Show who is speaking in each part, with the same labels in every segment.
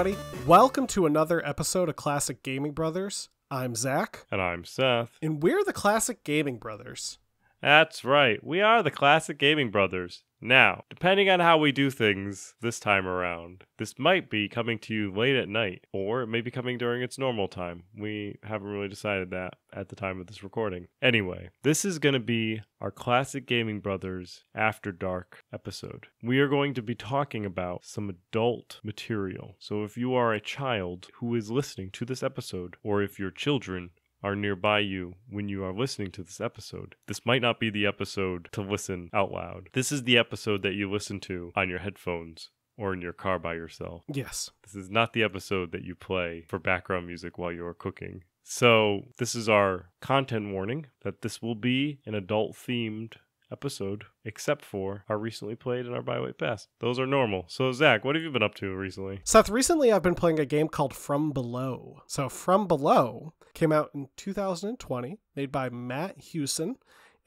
Speaker 1: everybody. Welcome to another episode of Classic Gaming Brothers. I'm Zach.
Speaker 2: And I'm Seth.
Speaker 1: And we're the Classic Gaming Brothers.
Speaker 2: That's right. We are the Classic Gaming Brothers. Now, depending on how we do things this time around, this might be coming to you late at night, or it may be coming during its normal time. We haven't really decided that at the time of this recording. Anyway, this is going to be our Classic Gaming Brothers After Dark episode. We are going to be talking about some adult material. So if you are a child who is listening to this episode, or if your children are nearby you when you are listening to this episode, this might not be the episode to listen out loud. This is the episode that you listen to on your headphones or in your car by yourself.
Speaker 1: Yes.
Speaker 2: This is not the episode that you play for background music while you are cooking. So this is our content warning that this will be an adult-themed episode, except for our recently played and our byway pass. Those are normal. So Zach, what have you been up to recently?
Speaker 1: Seth, recently I've been playing a game called From Below. So From Below came out in 2020, made by Matt Hewson,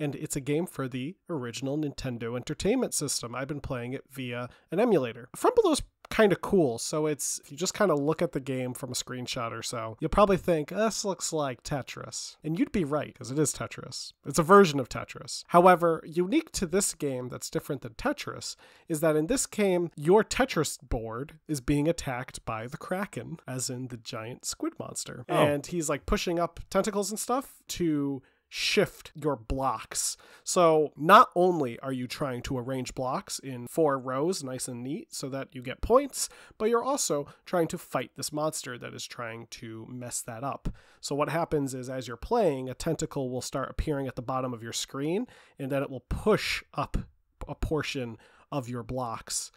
Speaker 1: and it's a game for the original Nintendo Entertainment System. I've been playing it via an emulator. From Below's kind of cool. So if you just kind of look at the game from a screenshot or so, you'll probably think, this looks like Tetris. And you'd be right, because it is Tetris. It's a version of Tetris. However, unique to this game that's different than Tetris is that in this game, your Tetris board is being attacked by the Kraken, as in the giant squid monster.
Speaker 2: Oh.
Speaker 1: And he's like pushing up tentacles and stuff to shift your blocks. So not only are you trying to arrange blocks in 4 rows nice and neat so that you get points, but you're also trying to fight this monster that is trying to mess that up. So what happens is as you're playing, a tentacle will start appearing at the bottom of your screen, and then it will push up a portion of your blocks,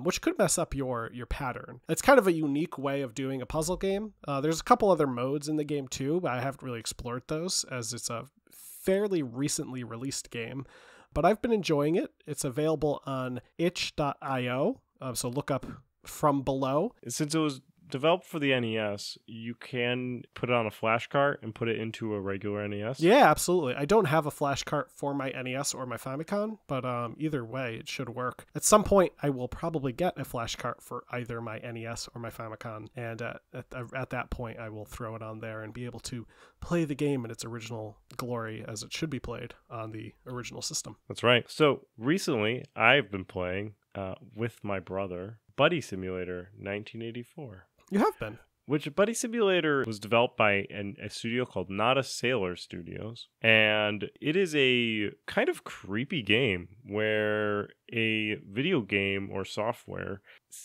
Speaker 1: which could mess up your pattern. It's kind of a unique way of doing a puzzle game. There's a couple other modes in the game too, but I haven't really explored those as it's a fairly recently released game. But I've been enjoying it. It's available on itch.io, so look up From Below.
Speaker 2: Since it was developed for the NES, you can put it on a flash cart and put it into a regular NES.
Speaker 1: Yeah, absolutely. I don't have a flash cart for my NES or my Famicom, but either way, it should work. At some point, I will probably get a flash cart for either my NES or my Famicom, and at that point, I will throw it on there and be able to play the game in its original glory as it should be played on the original system.
Speaker 2: That's right. So recently, I've been playing with my brother Buddy Simulator 1984.
Speaker 1: You have been.
Speaker 2: Which Buddy Simulator was developed by a studio called Not a Sailor Studios. And it is a kind of creepy game where a video game or software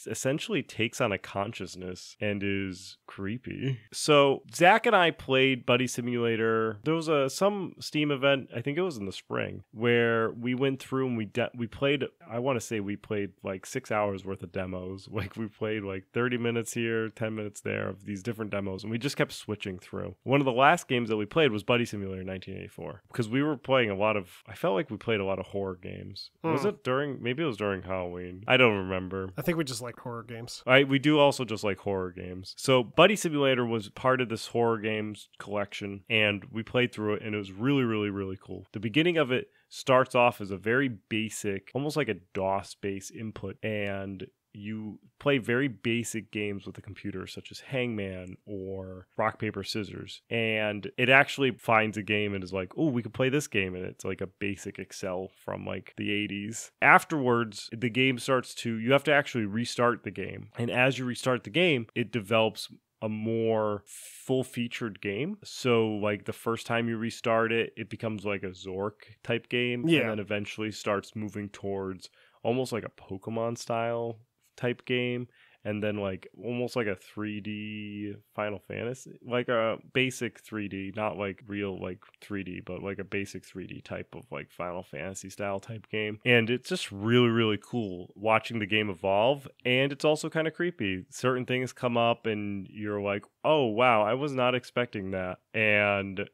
Speaker 2: essentially takes on a consciousness and is creepy. So Zach and I played Buddy Simulator. There was some Steam event, I think it was in the spring, where we went through and we played, I want to say we played like 6 hours worth of demos. Like we played like 30 minutes here, 10 minutes there of these different demos, and we just kept switching through. One of the last games that we played was Buddy Simulator 1984, because we were playing I felt like we played a lot of horror games. Was it maybe it was during Halloween. I don't remember.
Speaker 1: I think we just like horror games.
Speaker 2: We do also just like horror games. So Buddy Simulator was part of this horror games collection, and we played through it, and it was really, really, really cool. The beginning of it starts off as a very basic, almost like a DOS-based input, and you play very basic games with the computer, such as Hangman or Rock, Paper, Scissors. And it actually finds a game and is like, oh, we could play this game. And it's like a basic Excel from like the 80s. Afterwards, the game you have to actually restart the game. And as you restart the game, it develops a more full-featured game. So like the first time you restart it, it becomes like a Zork type game.
Speaker 1: Yeah.
Speaker 2: And then eventually starts moving towards almost like a Pokemon style type game, and then like almost like a 3D Final Fantasy, like a basic 3D, not like real like 3D, but like a basic 3D type of like Final Fantasy style type game. And it's just really, really cool watching the game evolve, and it's also kind of creepy. Certain things come up and you're like, oh wow, I was not expecting that. And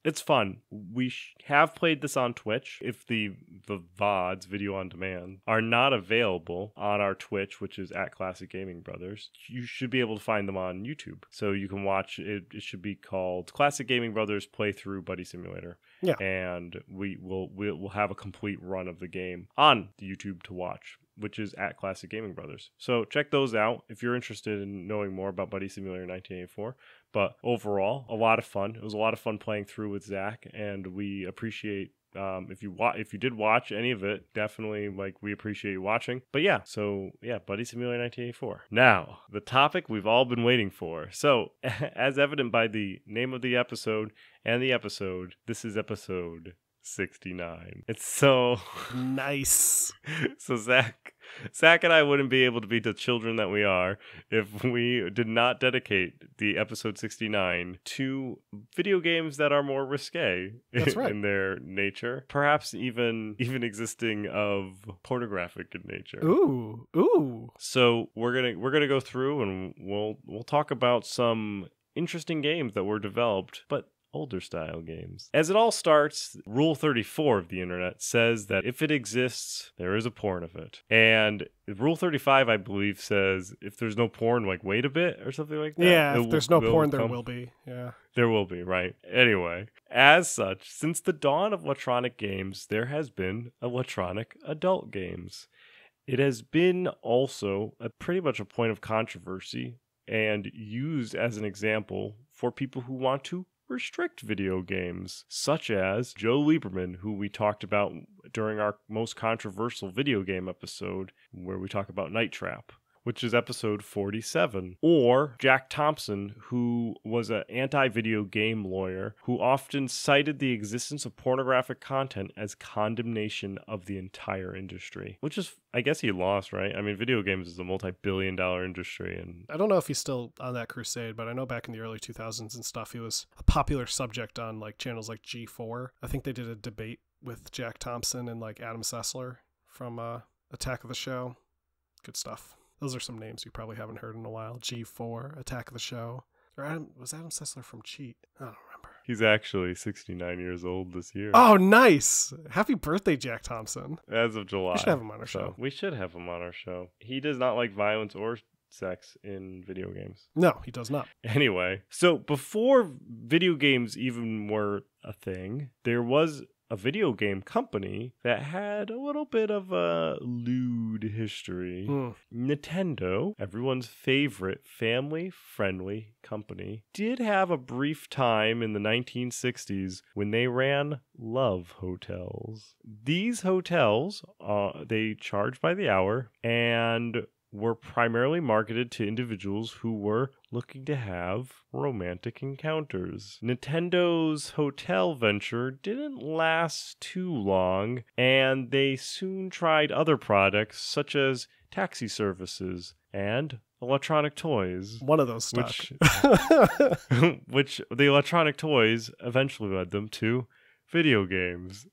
Speaker 2: it's fun. We have played this on Twitch. If the VODs, video on demand, are not available on our Twitch, which is at Classic Gaming Brothers, you should be able to find them on YouTube. So you can watch it. It should be called Classic Gaming Brothers Playthrough Buddy Simulator. Yeah. And we'll have a complete run of the game on YouTube to watch. which is at Classic Gaming Brothers. So check those out if you're interested in knowing more about Buddy Simulator 1984. But overall, a lot of fun. It was a lot of fun playing through with Zach, and we appreciate if you did watch any of it, definitely we appreciate you watching. But yeah, so yeah, Buddy Simulator 1984. Now, the topic we've all been waiting for. So, as evident by the name of the episode and the episode, this is episode 69. It's so
Speaker 1: nice.
Speaker 2: So Zach and I wouldn't be able to be the children that we are if we did not dedicate the episode 69 to video games that are more risque.
Speaker 1: That's right.
Speaker 2: In their nature, perhaps even existing of pornographic in nature.
Speaker 1: Ooh.
Speaker 2: So we're gonna go through and we'll talk about some interesting games that were developed, but older style games. As it all starts, Rule 34 of the internet says that if it exists, there is a porn of it. And Rule 35, I believe, says if there's no porn, wait a bit or something like that.
Speaker 1: Yeah, if there's no porn, there will be. Yeah.
Speaker 2: There will be, right? Anyway, as such, since the dawn of electronic games, there has been electronic adult games. It has been also pretty much a point of controversy and used as an example for people who want to restrict video games, such as Joe Lieberman, who we talked about during our most controversial video game episode, where we talk about Night Trap, which is episode 47. Or Jack Thompson, who was an anti-video game lawyer who often cited the existence of pornographic content as condemnation of the entire industry. Which is, I guess he lost, right? I mean, video games is a multi-billion-dollar industry. And
Speaker 1: I don't know if he's still on that crusade, but I know back in the early 2000s and stuff, he was a popular subject on channels like G4. I think they did a debate with Jack Thompson and Adam Sessler from Attack of the Show. Good stuff. Those are some names you probably haven't heard in a while. G4, Attack of the Show. Or was Adam Sessler from Cheat? I don't remember.
Speaker 2: He's actually 69 years old this year.
Speaker 1: Oh, nice. Happy birthday, Jack Thompson.
Speaker 2: As of July.
Speaker 1: We should have him on our show.
Speaker 2: We should have him on our show. He does not like violence or sex in video games.
Speaker 1: No, he does not.
Speaker 2: Anyway, so before video games even were a thing, there was a video game company that had a little bit of a lewd history. Nintendo, everyone's favorite family-friendly company, did have a brief time in the 1960s when they ran love hotels. These hotels, they charged by the hour and were primarily marketed to individuals who were looking to have romantic encounters. Nintendo's hotel venture didn't last too long, and they soon tried other products such as taxi services and electronic toys.
Speaker 1: One of those stuck.
Speaker 2: Which the electronic toys eventually led them to video games,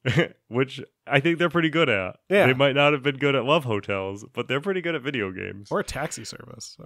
Speaker 2: which I think they're pretty good at.
Speaker 1: Yeah.
Speaker 2: They might not have been good at love hotels, but they're pretty good at video games.
Speaker 1: Or a taxi service.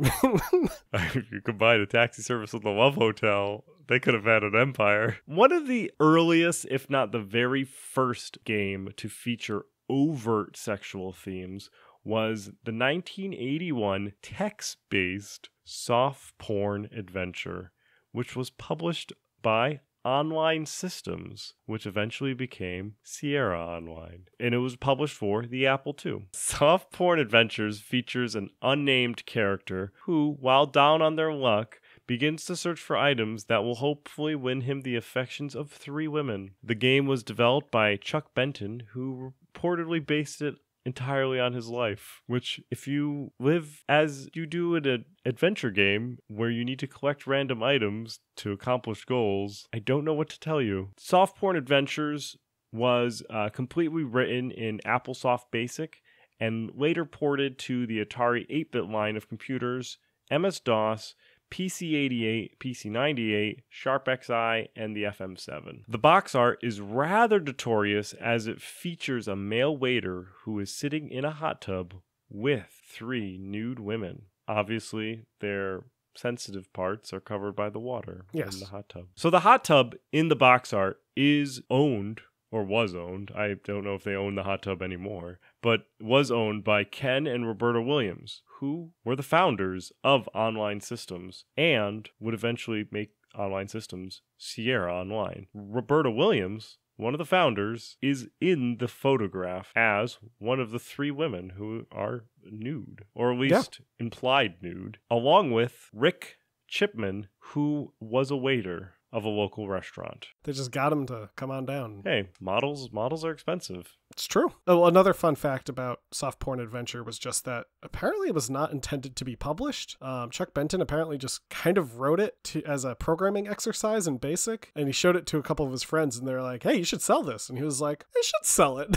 Speaker 2: If you combine a taxi service with a love hotel, they could have had an empire. One of the earliest, if not the very first game to feature overt sexual themes was the 1981 text-based soft porn adventure, which was published by Online Systems, which eventually became Sierra Online, and it was published for the Apple II. Soft Porn Adventures features an unnamed character who, while down on their luck, begins to search for items that will hopefully win him the affections of 3 women. The game was developed by Chuck Benton, who reportedly based it entirely on his life, which if you live as you do in an adventure game where you need to collect random items to accomplish goals, I don't know what to tell you. Soft Porn Adventures was completely written in AppleSoft Basic and later ported to the Atari 8-bit line of computers, MS-DOS, PC-88, PC-98, Sharp-XI, and the FM7. The box art is rather notorious as it features a male waiter who is sitting in a hot tub with 3 nude women. Obviously, their sensitive parts are covered by the water in the hot tub. So the hot tub in the box art is owned, or was owned, I don't know if they own the hot tub anymore, but was owned by Ken and Roberta Williams, who were the founders of Online Systems and would eventually make Online Systems Sierra Online. Roberta Williams one of the founders, is in the photograph as one of the 3 women who are nude, or at least implied nude, along with Rick Chipman, who was a waiter of a local restaurant.
Speaker 1: They just got him to come on down.
Speaker 2: Hey, models are expensive.
Speaker 1: It's true. Oh, another fun fact about Soft Porn Adventure was just that apparently it was not intended to be published. Chuck Benton apparently just kind of wrote it as a programming exercise in BASIC, and he showed it to a couple of his friends, and they're like, hey, you should sell this. And he was like, I should sell it.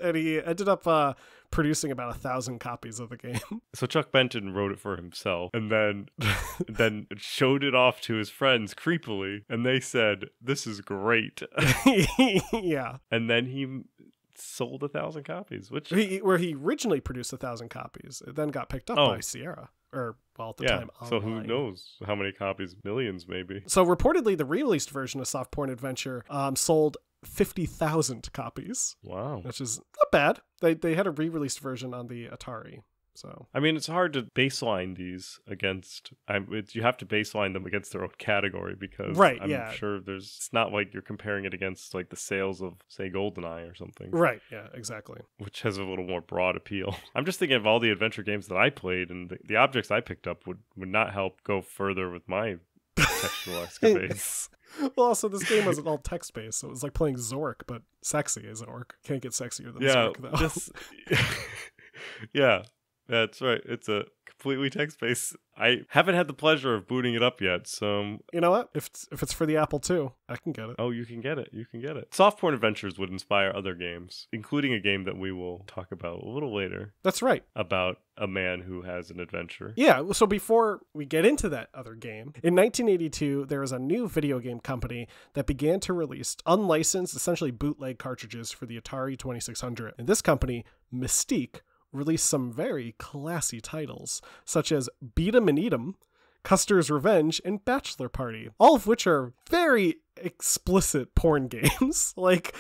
Speaker 1: And he ended up producing about 1,000 copies of the game.
Speaker 2: So Chuck Benton wrote it for himself, and then showed it off to his friends creepily, and they said, this is great.
Speaker 1: Yeah.
Speaker 2: And then he sold 1,000 copies,
Speaker 1: where he originally produced 1,000 copies. It then got picked up by Sierra, or well, at the time, online.
Speaker 2: So who knows how many copies? Millions, maybe.
Speaker 1: So reportedly, the re-released version of Soft Porn Adventure sold 50,000 copies.
Speaker 2: Wow,
Speaker 1: which is not bad. They had a re-released version on the Atari. So
Speaker 2: I mean, it's hard to baseline these against. You have to baseline them against their own category, because I'm sure it's not like you're comparing it against like the sales of, say, GoldenEye or something.
Speaker 1: Right. Yeah. Exactly.
Speaker 2: Which has a little more broad appeal. I'm just thinking of all the adventure games that I played, and the objects I picked up would not help go further with my sexual escapades.
Speaker 1: Well, also, this game wasn't all text-based, so it was like playing Zork, but sexy as Zork. Can't get sexier than Zork, though.
Speaker 2: Yeah, that's right. It's a completely text-based. I haven't had the pleasure of booting it up yet, so...
Speaker 1: You know what? If it's for the Apple II, I can get it.
Speaker 2: Oh, you can get it. You can get it. Soft Porn Adventures would inspire other games, including a game that we will talk about a little later.
Speaker 1: That's right.
Speaker 2: About a man who has an adventure.
Speaker 1: Yeah, so before we get into that other game, in 1982, there was a new video game company that began to release unlicensed, essentially bootleg cartridges for the Atari 2600. And this company, Mystique, released some very classy titles, such as Beat 'em and Eat 'em, Custer's Revenge, and Bachelor Party, all of which are very explicit porn games. Like,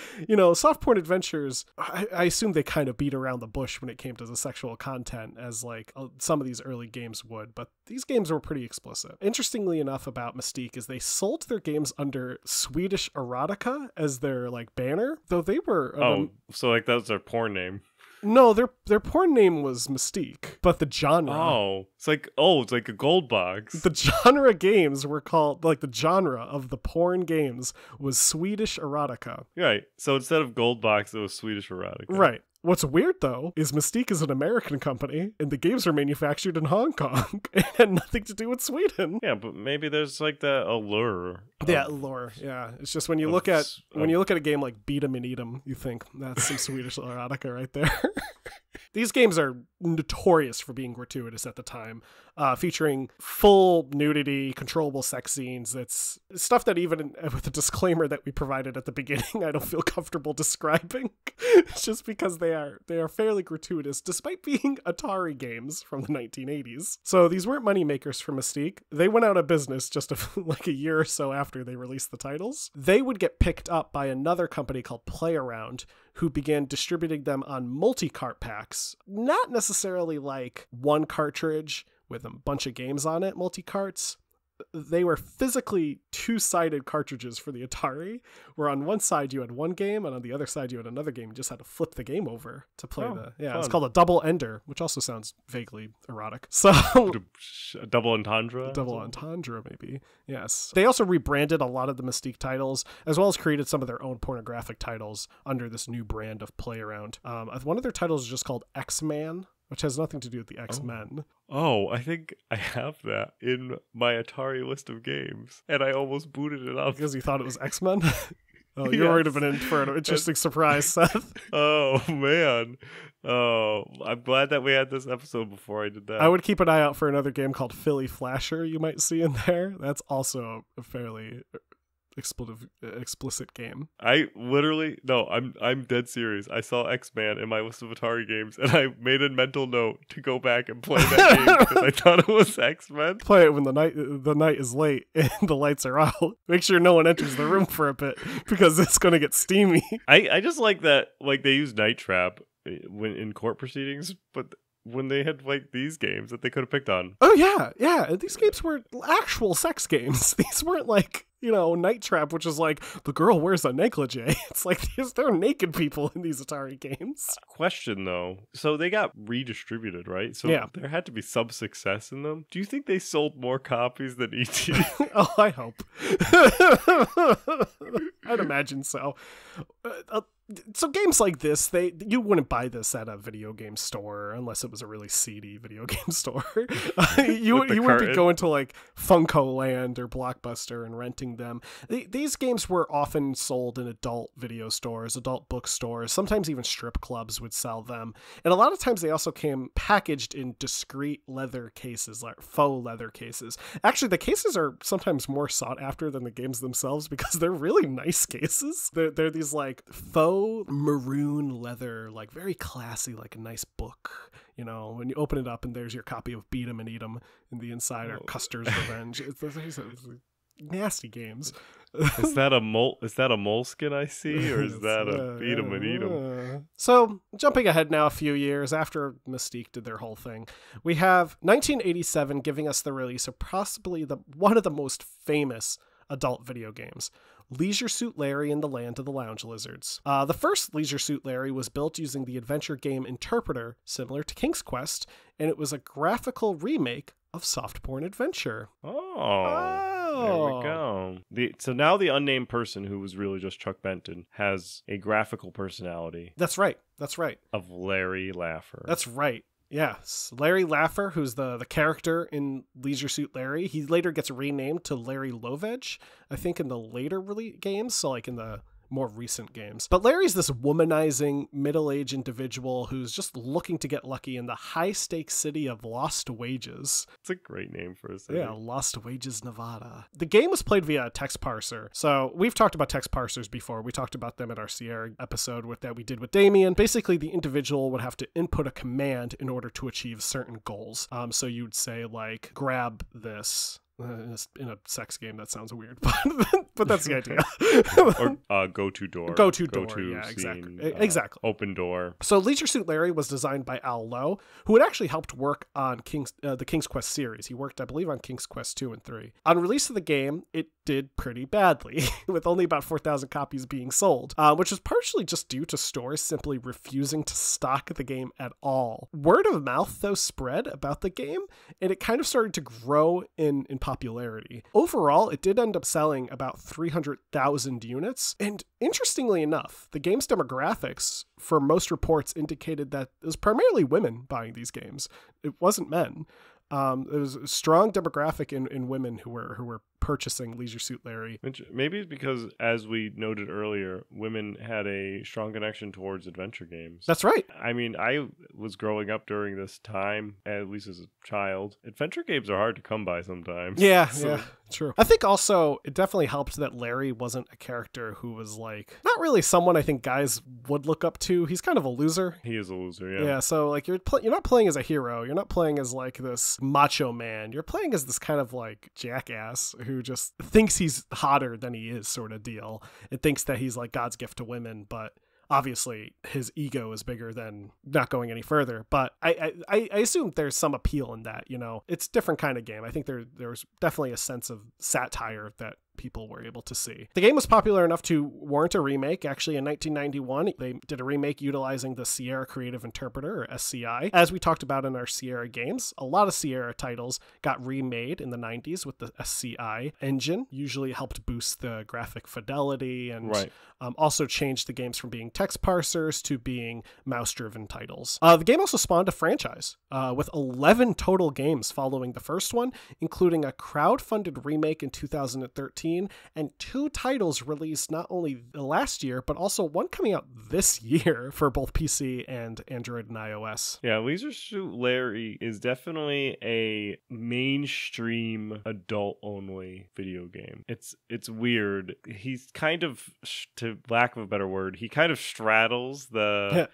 Speaker 1: Soft Porn Adventures, I assume they kind of beat around the bush when it came to the sexual content, as like some of these early games would, but these games were pretty explicit. Interestingly enough about Mystique is they sold their games under Swedish erotica as their like banner, though they were...
Speaker 2: so like that was their porn name.
Speaker 1: No, their porn name was Mystique, but the genre...
Speaker 2: it's like a gold box.
Speaker 1: The genre games were called, like the genre of the porn games was Swedish erotica.
Speaker 2: Right, so instead of gold box, it was Swedish erotica.
Speaker 1: Right. What's weird, though, is Mystique is an American company, and the games are manufactured in Hong Kong. It had nothing to do with Sweden.
Speaker 2: Yeah, but maybe there's like that allure.
Speaker 1: Yeah, allure. Yeah, it's just when you look at a game like Beat 'em and Eat 'em, you think that's some Swedish erotica right there. These games are notorious for being gratuitous at the time, featuring full nudity, controllable sex scenes. It's stuff that even with the disclaimer that we provided at the beginning, I don't feel comfortable describing. It's just because they are fairly gratuitous, despite being Atari games from the 1980s. So these weren't money makers for Mystique. They went out of business just like a year or so after they released the titles. They would get picked up by another company called PlayAround, who began distributing them on multi-cart packs. Not necessarily like one cartridge with a bunch of games on it, multi-carts. They were physically two-sided cartridges for the Atari, where on one side you had one game, and on the other side you had another game. You just had to flip the game over to play it's called a double ender, which also sounds vaguely erotic. So
Speaker 2: double entendre?
Speaker 1: Double entendre, maybe. Yes. They also rebranded a lot of the Mystique titles, as well as created some of their own pornographic titles under this new brand of PlayAround. One of their titles is just called X-Man, which has nothing to do with the X-Men.
Speaker 2: Oh, I think I have that in my Atari list of games, and I almost booted it up.
Speaker 1: Because you thought it was X-Men? Oh, you would have been in for an interesting surprise, Seth.
Speaker 2: Oh, man. Oh, I'm glad that we had this episode before I did that.
Speaker 1: I would keep an eye out for another game called Philly Flasher you might see in there. That's also a fairly explicit game.
Speaker 2: I'm dead serious. I saw X-Man in my list of Atari games, and I made a mental note to go back and play that game because I thought it was X-Men.
Speaker 1: Play it when the night is late and the lights are out. Make sure no one enters the room for a bit because it's going to get steamy.
Speaker 2: I just like that, like, they use Night Trap when in court proceedings, but when they had like these games that they could have picked on.
Speaker 1: Oh yeah, these games were actual sex games. These weren't like Night Trap, which is like the girl wears a negligee. It's like there are naked people in these Atari games.
Speaker 2: Question though. So they got redistributed, right? So
Speaker 1: Yeah.
Speaker 2: there had to be some success in them. Do you think they sold more copies than ET?
Speaker 1: Oh, I hope. I'd imagine so. So games like this, you wouldn't buy this at a video game store unless it was a really seedy video game store. You wouldn't be going to like Funko Land or Blockbuster and renting them. These games were often sold in adult video stores, adult bookstores, sometimes even strip clubs would sell them. And a lot of times they also came packaged in discreet leather cases, like faux leather cases. Actually, the cases are sometimes more sought after than the games themselves because they're really nice cases. They're these like faux maroon leather, like very classy, like a nice book. When you open it up and there's your copy of Beat 'em and Eat 'em in the inside, or Custer's Revenge. It's nasty games.
Speaker 2: Is that a moleskin I see, or is that a Beat 'em and Eat 'em?
Speaker 1: So jumping ahead now a few years after Mystique did their whole thing, we have 1987 giving us the release of possibly one of the most famous adult video games, Leisure Suit Larry and the Land of the Lounge Lizards. The first Leisure Suit Larry was built using the adventure game interpreter, similar to King's Quest, and it was a graphical remake of Softporn Adventure.
Speaker 2: There we go. So now the unnamed person, who was really just Chuck Benton, has a graphical personality.
Speaker 1: That's right.
Speaker 2: Of Larry Laffer.
Speaker 1: That's right. Yes, Larry Laffer, who's the character in Leisure Suit Larry. He later gets renamed to Larry Lovage, I think, in the later games, so like in the more recent games. But Larry's this womanizing middle-aged individual who's just looking to get lucky in the high-stakes city of Lost Wages.
Speaker 2: It's a great name for a city.
Speaker 1: Yeah, Lost Wages, Nevada. The game was played via a text parser. So we've talked about text parsers before. We talked about them in our Sierra episode that we did with Damien. Basically, the individual would have to input a command in order to achieve certain goals. So you'd say, like, grab this. In a sex game, that sounds weird, but that's the idea.
Speaker 2: Or go to door.
Speaker 1: Go to door, yeah,
Speaker 2: scene,
Speaker 1: exactly.
Speaker 2: Open door.
Speaker 1: So Leisure Suit Larry was designed by Al Lowe, who had actually helped work on the King's Quest series. He worked, I believe, on King's Quest 2 and 3. On release of the game, it did pretty badly, with only about 4,000 copies being sold, which was partially just due to stores simply refusing to stock the game at all. Word of mouth, though, spread about the game, and it kind of started to grow in popularity. Overall, it did end up selling about 300,000 units, and interestingly enough, the game's demographics, for most reports, indicated that it was primarily women buying these games. It wasn't men. It was a strong demographic in women who were purchasing Leisure Suit Larry.
Speaker 2: Maybe it's because, as we noted earlier, women had a strong connection towards adventure games.
Speaker 1: That's right.
Speaker 2: I mean, I was growing up during this time, at least as a child. Adventure games are hard to come by sometimes.
Speaker 1: Yeah, true. I think also it definitely helped that Larry wasn't a character who was like, not really someone I think guys would look up to. He's kind of a loser.
Speaker 2: He is a loser, yeah.
Speaker 1: Yeah, so like you're not playing as a hero. You're not playing as like this macho man. You're playing as this kind of like jackass who just thinks he's hotter than he is, sort of deal. It thinks that he's like God's gift to women, but obviously his ego is bigger than not going any further. But I assume there's some appeal in that, it's a different kind of game. I think there's definitely a sense of satire that people were able to see. The game was popular enough to warrant a remake. Actually, in 1991, they did a remake utilizing the Sierra Creative Interpreter, or SCI. As we talked about in our Sierra games, a lot of Sierra titles got remade in the 90s with the SCI engine. Usually helped boost the graphic fidelity and also changed the games from being text parsers to being mouse-driven titles. The game also spawned a franchise with 11 total games following the first one, including a crowd-funded remake in 2013 and 2 titles released not only last year, but also one coming out this year for both PC and Android and iOS.
Speaker 2: Yeah, Leisure Suit Larry is definitely a mainstream adult-only video game. It's weird. He's kind of, to lack of a better word, he kind of straddles the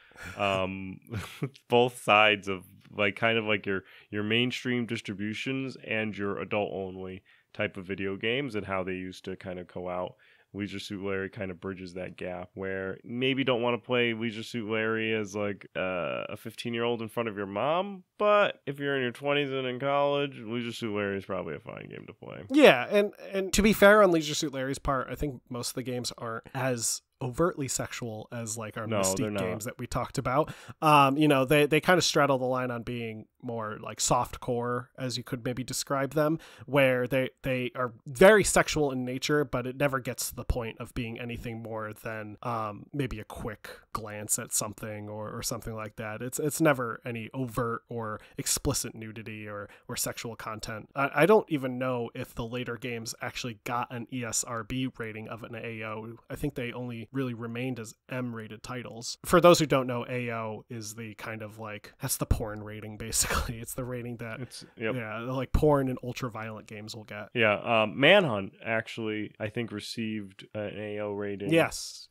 Speaker 2: both sides of like kind of like your mainstream distributions and your adult-only type of video games and how they used to kind of go out. Leisure Suit Larry kind of bridges that gap where maybe don't want to play Leisure Suit Larry as like a 15-year-old in front of your mom, but if you're in your 20s and in college, Leisure Suit Larry is probably a fine game to play.
Speaker 1: Yeah, and to be fair on Leisure Suit Larry's part, I think most of the games aren't as overtly sexual as like our Mystique games that we talked about. They kind of straddle the line on being more like soft core, as you could maybe describe them, where they are very sexual in nature, but it never gets to the point of being anything more than maybe a quick glance at something or something like that. It's never any overt or explicit nudity or sexual content. I don't even know if the later games actually got an ESRB rating of an AO. I think they only really remained as M-rated titles. For those who don't know, AO is the kind of like, that's the porn rating basically. It's the rating that like porn and ultra-violent games will get.
Speaker 2: Yeah, Manhunt actually, I think, received an AO rating.
Speaker 1: Yes,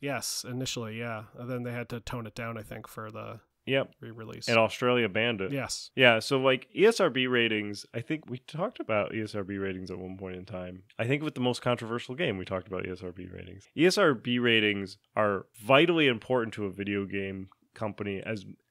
Speaker 1: initially, yeah. And then they had to tone it down, I think, for the re-release.
Speaker 2: And Australia banned it.
Speaker 1: Yes.
Speaker 2: Yeah, so like ESRB ratings, I think we talked about ESRB ratings at one point in time. I think with the most controversial game, we talked about ESRB ratings. ESRB ratings are vitally important to a video game company,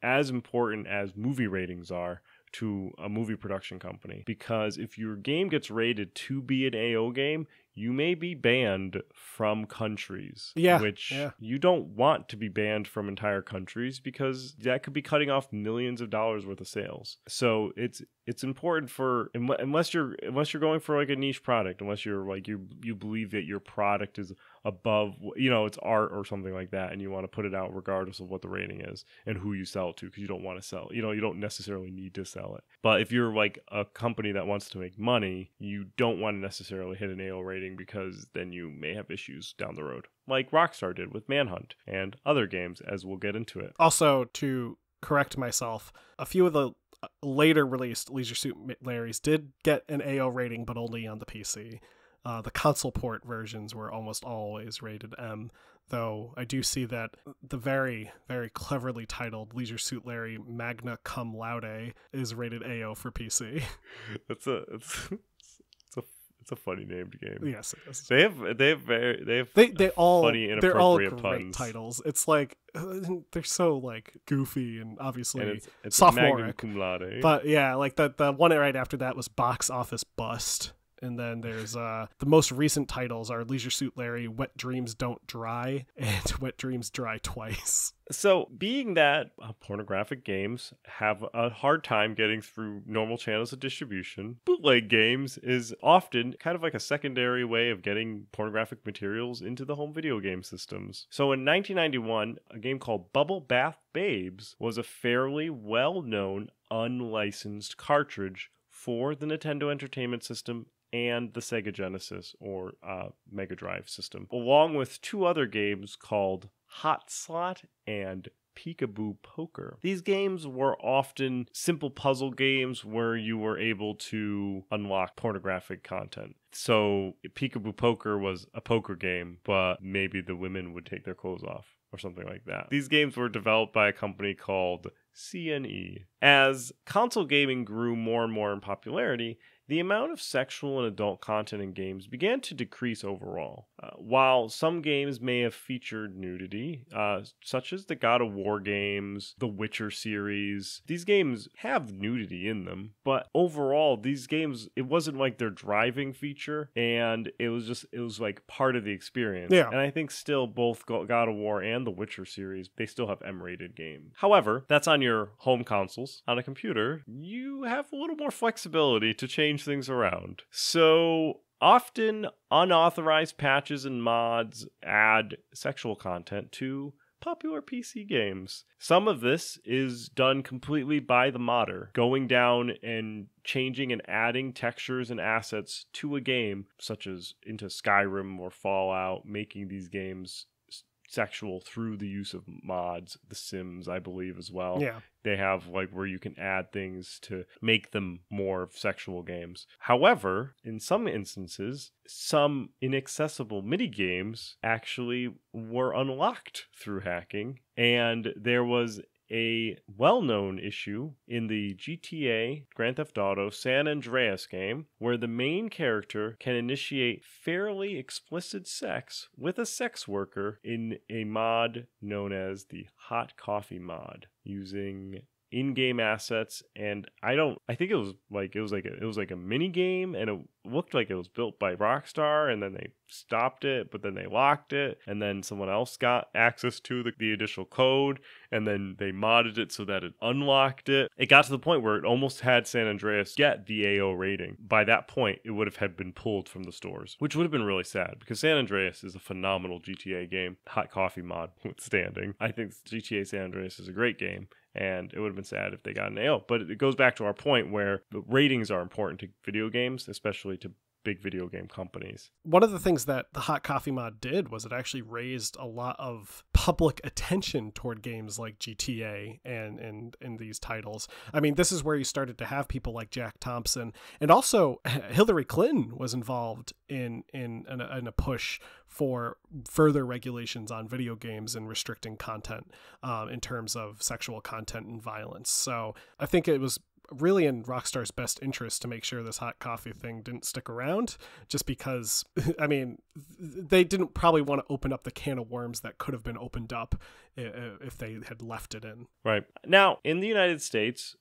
Speaker 2: as important as movie ratings are to a movie production company, because if your game gets rated to be an AO game, you may be banned from countries, which you don't want to be banned from entire countries, because that could be cutting off millions of dollars worth of sales. So it's important for, unless you're going for like a niche product, unless you're like you believe that your product is above, it's art or something like that, and you want to put it out regardless of what the rating is and who you sell it to, because you don't want to sell, you don't necessarily need to sell it. But if you're like a company that wants to make money, you don't want to necessarily hit an AO rating, because then you may have issues down the road, like Rockstar did with Manhunt and other games, as we'll get into it.
Speaker 1: Also, to correct myself, a few of the later released Leisure Suit Larrys did get an AO rating, but only on the PC. The console port versions were almost always rated M, though I do see that the very, very cleverly titled Leisure Suit Larry Magna Cum Laude is rated AO for PC.
Speaker 2: It's a funny named game.
Speaker 1: Yes, it is.
Speaker 2: They all funny inappropriate
Speaker 1: they're all great
Speaker 2: puns.
Speaker 1: titles. It's like they're so like goofy and obviously
Speaker 2: and it's
Speaker 1: sophomoric.
Speaker 2: Cum laude.
Speaker 1: But yeah, like the one right after that was Box Office Bust. And then there's the most recent titles are Leisure Suit Larry, Wet Dreams Don't Dry, and Wet Dreams Dry Twice.
Speaker 2: So being that pornographic games have a hard time getting through normal channels of distribution, bootleg games is often kind of like a secondary way of getting pornographic materials into the home video game systems. So in 1991, a game called Bubble Bath Babes was a fairly well-known unlicensed cartridge for the Nintendo Entertainment System and the Sega Genesis or Mega Drive system, along with two other games called Hot Slot and Peekaboo Poker. These games were often simple puzzle games where you were able to unlock pornographic content. So Peekaboo Poker was a poker game, but maybe the women would take their clothes off or something like that. These games were developed by a company called CNE. As console gaming grew more and more in popularity, the amount of sexual and adult content in games began to decrease overall. While some games may have featured nudity, such as the God of War games, the Witcher series, these games have nudity in them, but overall, these games, it wasn't like their driving feature, and it was like part of the experience.
Speaker 1: Yeah.
Speaker 2: And I think still both God of War and the Witcher series, they still have M-rated games. However, that's on your home consoles. On a computer, you have a little more flexibility to change things around. So often unauthorized patches and mods add sexual content to popular PC games. Some of this is done completely by the modder, going down and changing and adding textures and assets to a game, such as into Skyrim or Fallout, making these games sexual through the use of mods. The Sims, I believe, as well.
Speaker 1: Yeah.
Speaker 2: They have like where you can add things to make them more sexual games. However, in some instances, some inaccessible mini games actually were unlocked through hacking, and there was a well-known issue in the GTA Grand Theft Auto San Andreas game where the main character can initiate fairly explicit sex with a sex worker in a mod known as the Hot Coffee mod, using in-game assets. And I think it was like a mini game, and it looked like it was built by Rockstar, and then they stopped it, but then they locked it, and then someone else got access to the additional code, and then they modded it so that it unlocked it. It got to the point where it almost had San Andreas get the AO rating. By that point, it would have had been pulled from the stores, which would have been really sad because San Andreas is a phenomenal GTA game. Hot Coffee mod withstanding, I think GTA San Andreas is a great game, and it would have been sad if they got an AO. But it goes back to our point where the ratings are important to video games, especially to big video game companies.
Speaker 1: One of the things that the Hot Coffee mod did was it actually raised a lot of public attention toward games like GTA and these titles. I mean, this is where you started to have people like Jack Thompson, and also Hillary Clinton was involved in a push for further regulations on video games and restricting content in terms of sexual content and violence. So I think it was really in Rockstar's best interest to make sure this hot coffee thing didn't stick around, just because, I mean, they didn't probably want to open up the can of worms that could have been opened up if they had left it in.
Speaker 2: Right. Now, in the United States,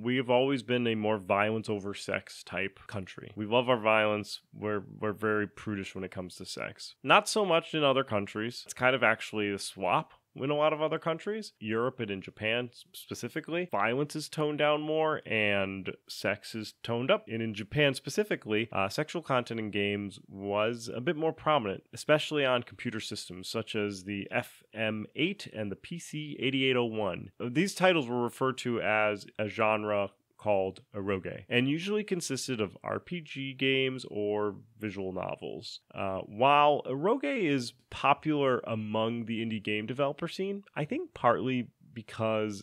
Speaker 2: we have always been a more violence over sex type country. We love our violence. We're very prudish when it comes to sex. Not so much in other countries. It's kind of actually a swap. In a lot of other countries, Europe and in Japan specifically, violence is toned down more and sex is toned up. And in Japan specifically, sexual content in games was a bit more prominent, especially on computer systems such as the FM8 and the PC 8801. These titles were referred to as a genre called eroge, and usually consisted of RPG games or visual novels. While eroge is popular among the indie game developer scene, I think partly because,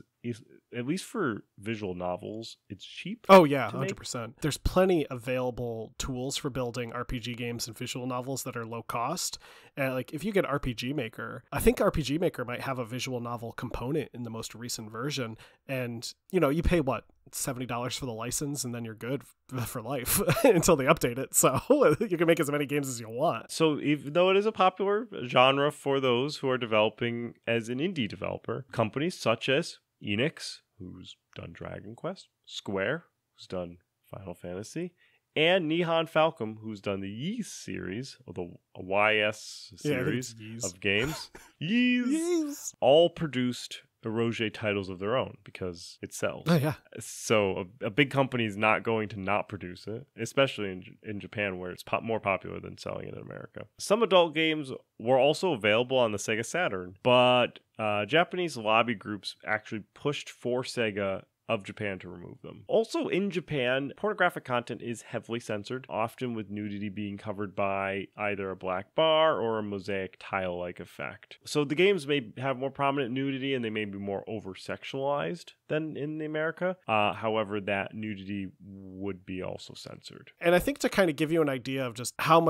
Speaker 2: at least for visual novels, it's cheap.
Speaker 1: Oh yeah, 100%. There's plenty available tools for building RPG games and visual novels that are low cost. And like if you get RPG Maker, I think RPG Maker might have a visual novel component in the most recent version. And you pay what, $70 for the license, and then you're good for life until they update it. So you can make as many games as you want.
Speaker 2: So even though it is a popular genre for those who are developing as an indie developer, companies such as Enix, who's done Dragon Quest, Square, who's done Final Fantasy, and Nihon Falcom, who's done the Ys series, or the YS series of games, Ys, all produced eroge titles of their own because it sells.
Speaker 1: Oh, yeah.
Speaker 2: So a big company is not going to not produce it, especially in Japan, where it's more popular than selling it in America. Some adult games were also available on the Sega Saturn, but Japanese lobby groups actually pushed for Sega of Japan to remove them. Also in Japan, pornographic content is heavily censored, often with nudity being covered by either a black bar or a mosaic tile-like effect. So the games may have more prominent nudity and they may be more over-sexualized than in America. However, that nudity would be also censored.
Speaker 1: And I think to kind of give you an idea of just how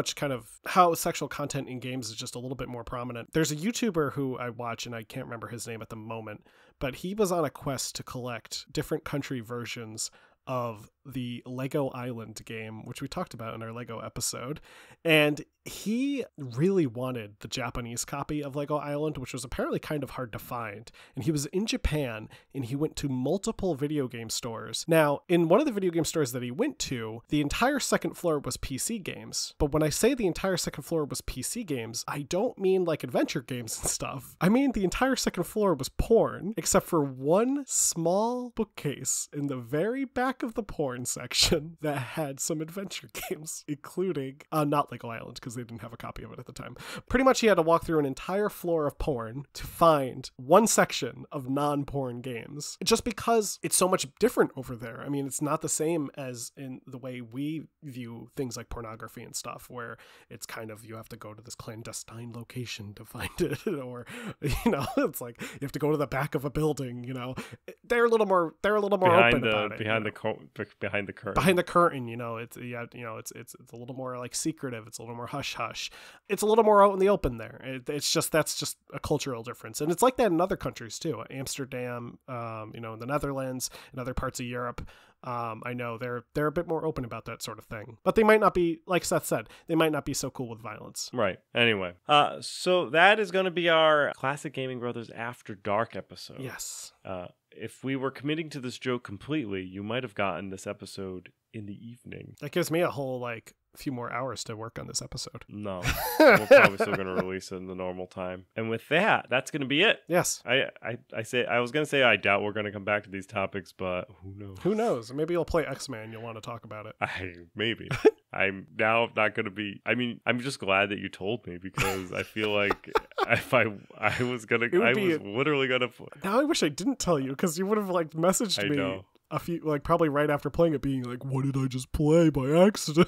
Speaker 1: sexual content in games is just a little bit more prominent, there's a YouTuber who I watch, and I can't remember his name at the moment, but he was on a quest to collect different country versions of the Lego Island game, which we talked about in our Lego episode. And he really wanted the Japanese copy of Lego Island, which was apparently kind of hard to find. And he was in Japan and he went to multiple video game stores. Now, in one of the video game stores that he went to, the entire second floor was PC games. But when I say the entire second floor was PC games, I don't mean like adventure games and stuff. I mean the entire second floor was porn, except for one small bookcase in the very back of the porn section that had some adventure games, including not Lego Island, because they didn't have a copy of it at the time. Pretty much he had to walk through an entire floor of porn to find one section of non-porn games, just because it's so much different over there. I mean, it's not the same as in the way we view things like pornography and stuff, where it's kind of, you have to go to this clandestine location to find it, or it's like you have to go to the back of a building. They're a little more open about it.
Speaker 2: behind the curtain.
Speaker 1: Behind the curtain, it's a little more like secretive. It's a little more hush hush. It's a little more out in the open there. That's just a cultural difference, and it's like that in other countries too. Amsterdam, in the Netherlands, and other parts of Europe. I know they're a bit more open about that sort of thing, but they might not be, like Seth said, they might not be so cool with violence.
Speaker 2: Right. Anyway, so that is going to be our Classic Gaming Brothers After Dark episode.
Speaker 1: Yes.
Speaker 2: If we were committing to this joke completely, you might have gotten this episode in the evening.
Speaker 1: That gives me a whole few more hours to work on this episode.
Speaker 2: No, we're probably still going to release it in the normal time. And with that, that's going to be it.
Speaker 1: Yes.
Speaker 2: I was going to say I doubt we're going to come back to these topics, but who knows?
Speaker 1: Who knows? Maybe you'll play X-Men. You'll want to talk about it.
Speaker 2: Maybe. I'm now not going to be. I mean, I'm just glad that you told me, because I feel like if I was literally going to.
Speaker 1: Now I wish I didn't tell you, because you would have messaged me.
Speaker 2: Know.
Speaker 1: A few, probably right after playing it, being like, what did I just play by accident?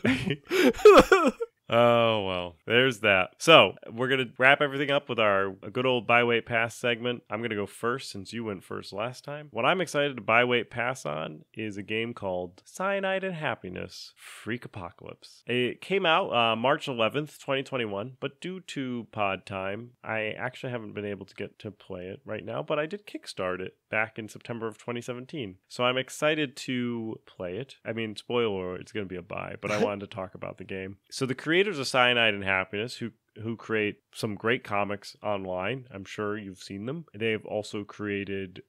Speaker 2: Oh, well, there's that. So we're going to wrap everything up with our good old Buy Wait Pass segment. I'm going to go first since you went first last time. What I'm excited to Buy Wait Pass on is a game called Cyanide and Happiness Freak Apocalypse. It came out March 11th, 2021, but due to pod time, I actually haven't been able to get to play it right now, but I did kickstart it back in September of 2017. So I'm excited to play it. I mean, spoiler, it's going to be a buy, but I wanted to talk about the game. So the creators of Cyanide and Happiness, who create some great comics online. I'm sure you've seen them. They've also created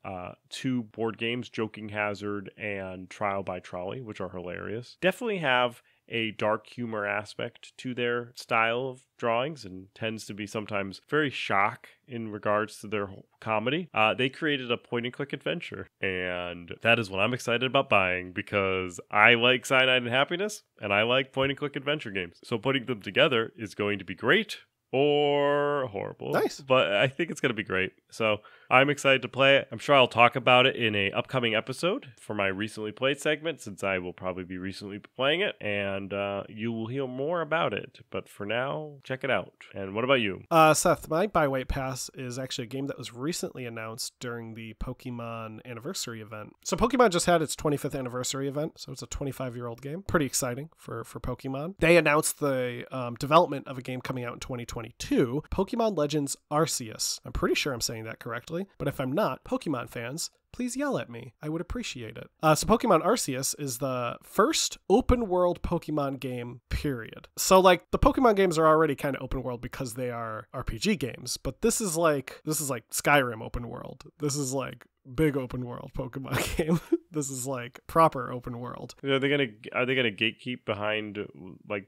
Speaker 2: 2 board games, Joking Hazard and Trial by Trolley, which are hilarious. Definitely have a dark humor aspect to their style of drawings and tends to be sometimes very shock in regards to their comedy. They created a point-and-click adventure, and that is what I'm excited about buying, because I like Cyanide and Happiness, and I like point-and-click adventure games. So putting them together is going to be great or horrible.
Speaker 1: Nice.
Speaker 2: But I think it's going to be great. So I'm excited to play it. I'm sure I'll talk about it in an upcoming episode for my recently played segment, since I will probably be recently playing it, and you will hear more about it. But for now, check it out. And what about you?
Speaker 1: Seth, my Buy Wait Pass is actually a game that was recently announced during the Pokemon anniversary event. So Pokemon just had its 25th anniversary event, so it's a 25-year-old game. Pretty exciting for Pokemon. They announced the development of a game coming out in 2022, Pokemon Legends Arceus. I'm pretty sure I'm saying that correctly, but if I'm not, Pokemon fans, please yell at me. I would appreciate it. So Pokemon Arceus is the first open world Pokemon game, period. So the Pokemon games are already kind of open world because they are RPG games, but this is like Skyrim open world. This is big open world Pokemon game. This is proper open world.
Speaker 2: Are they gonna gatekeep behind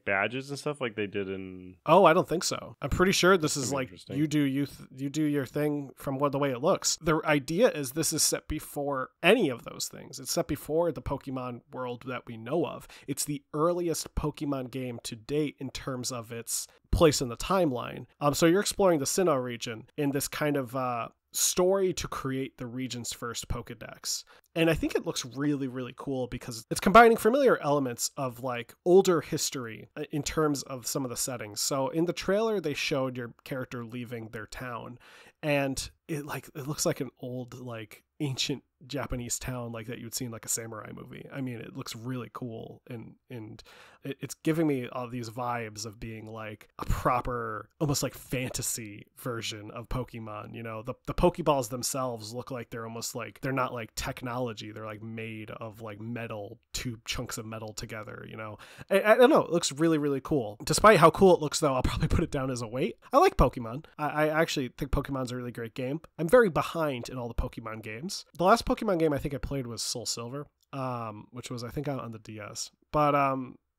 Speaker 2: badges and stuff like they did in?
Speaker 1: Oh, I don't think so. I'm pretty sure this is you do your thing from the way it looks. The idea is this is set before any of those things. It's set before the Pokemon world that we know of. It's the earliest Pokemon game to date in terms of its place in the timeline. So you're exploring the Sinnoh region in this kind of story to create the region's first Pokedex. And I think it looks really, really cool because it's combining familiar elements of older history in terms of some of the settings. So in the trailer, they showed your character leaving their town, and it looks like an old ancient Japanese town that you'd see in a samurai movie. I mean, it looks really cool, and it's giving me all these vibes of being a proper, almost fantasy version of Pokemon. The Pokeballs themselves look like they're almost they're not technology. They're made of metal, 2 chunks of metal together. I don't know. It looks really, really cool. Despite how cool it looks, though, I'll probably put it down as a wait. I like Pokemon. I actually think Pokemon's a really great game. I'm very behind in all the Pokemon games. The last Pokemon game I think I played was Soul Silver, which was I think out on the DS. But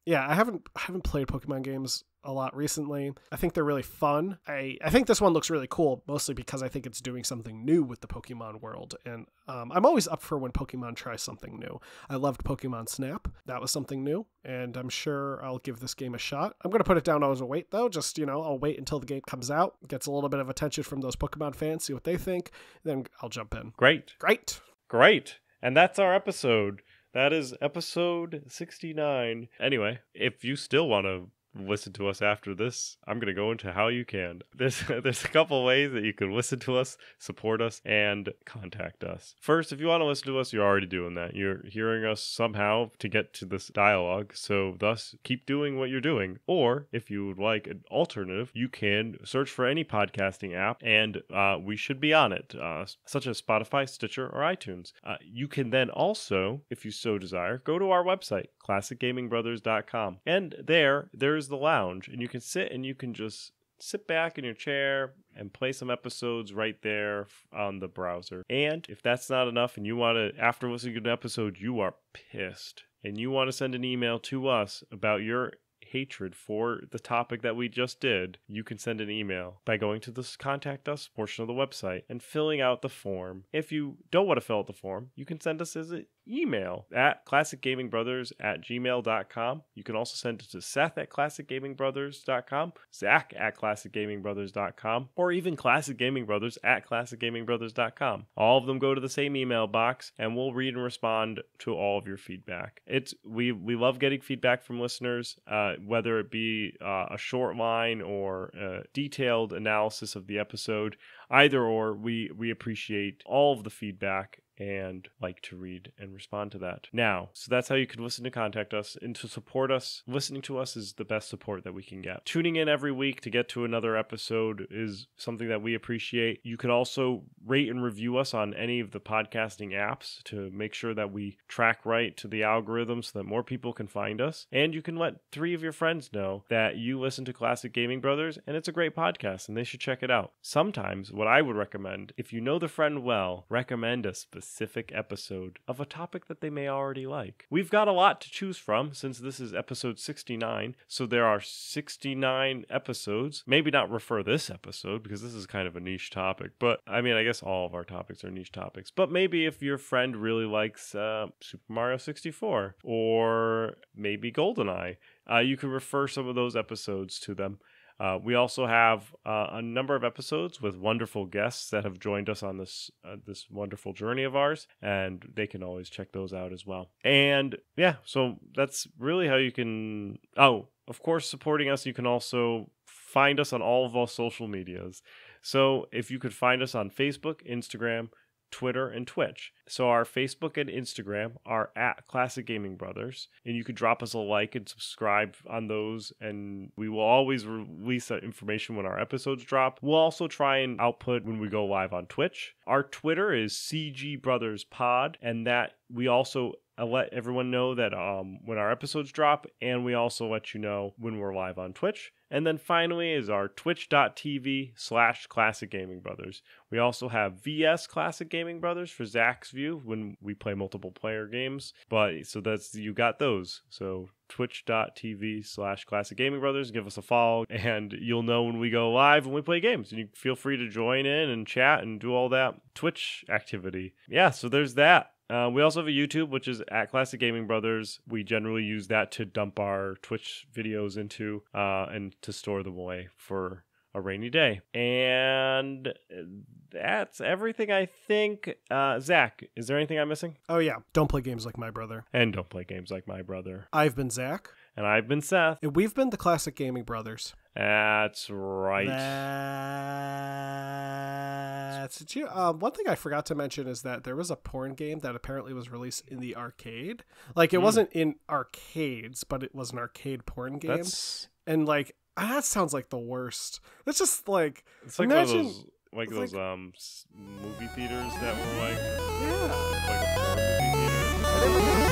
Speaker 1: yeah, I haven't played Pokemon games a lot recently. I think they're really fun. I think this one looks really cool, mostly because I think it's doing something new with the Pokemon world. And I'm always up for when Pokemon tries something new. I loved Pokemon Snap. That was something new, and I'm sure I'll give this game a shot. I'm going to put it down as a wait, though. Just, I'll wait until the game comes out, gets a little bit of attention from those Pokemon fans, see what they think, then I'll jump in.
Speaker 2: Great.
Speaker 1: Great.
Speaker 2: And that's our episode. That is episode 69. Anyway, if you still want to listen to us after this, I'm going to go into how you can. There's a couple ways that you can listen to us, support us, and contact us. First, if you want to listen to us, you're already doing that. You're hearing us somehow to get to this dialogue, so thus keep doing what you're doing. Or if you would like an alternative, you can search for any podcasting app, and we should be on it, such as Spotify, Stitcher, or iTunes. You can then also, if you so desire, go to our website, classicgamingbrothers.com, and there's the lounge, and you can sit and you can just sit back in your chair and play some episodes right there on the browser. And if that's not enough and you want to, after listening to an episode, you are pissed and you want to send an email to us about your hatred for the topic that we just did, you can send an email by going to the contact us portion of the website and filling out the form. If you don't want to fill out the form, you can send us as an email at classicgamingbrothers@gmail.com. You can also send it to Seth@classicgamingbrothers.com, Zach@classicgamingbrothers.com, or even classicgamingbrothers@classicgamingbrothers.com. All of them go to the same email box, and we'll read and respond to all of your feedback. We love getting feedback from listeners, whether it be a short line or a detailed analysis of the episode. Either or, we appreciate all of the feedback and like to read and respond to that. Now, so that's how you can listen to contact us and to support us. Listening to us is the best support that we can get. Tuning in every week to get to another episode is something that we appreciate. You can also rate and review us on any of the podcasting apps to make sure that we track right to the algorithm so that more people can find us. And you can let 3 of your friends know that you listen to Classic Gaming Brothers and it's a great podcast and they should check it out. Sometimes what I would recommend, if you know the friend well, recommend a specific episode of a topic that they may already like. We've got a lot to choose from since this is episode 69, so there are 69 episodes. Maybe not refer this episode because this is kind of a niche topic, but I mean, I guess all of our topics are niche topics. But maybe if your friend really likes Super Mario 64 or maybe GoldenEye, you can refer some of those episodes to them. We also have a number of episodes with wonderful guests that have joined us on this wonderful journey of ours, and they can always check those out as well. And yeah, so that's really how you can... Oh, of course, supporting us, you can also find us on all of our social medias. So if you could find us on Facebook, Instagram, Twitter, and Twitch. So our Facebook and Instagram are at Classic Gaming Brothers, and you could drop us a like and subscribe on those, and we will always release that information when our episodes drop. We'll also try and output when we go live on Twitch. Our Twitter is CG Brothers Pod, and that we also let everyone know that when our episodes drop, and we also let you know when we're live on Twitch. And then finally is our twitch.tv/Classic Gaming Brothers. We also have VS Classic Gaming Brothers for Zach's view when we play multiple player games. But so you got those. So twitch.tv/Classic Gaming Brothers. Give us a follow and you'll know when we go live when we play games. And you feel free to join in and chat and do all that Twitch activity. Yeah, so there's that. We also have a YouTube, which is at Classic Gaming Brothers. We generally use that to dump our Twitch videos into and to store them away for a rainy day. And that's everything, I think. Zach, is there anything I'm missing?
Speaker 1: Oh, yeah. Don't play games like my brother.
Speaker 2: And don't play games like my brother.
Speaker 1: I've been Zach.
Speaker 2: And I've been Seth.
Speaker 1: And we've been the Classic Gaming Brothers.
Speaker 2: That's right.
Speaker 1: That's it. One thing I forgot to mention is that there was a porn game that apparently was released in the arcade. Like, it wasn't in arcades, but it was an arcade porn game. And, like, that sounds like the worst. It's just, like...
Speaker 2: It's like imagine, those movie theaters that were, like...
Speaker 1: Yeah.
Speaker 2: Like a porn movie theater.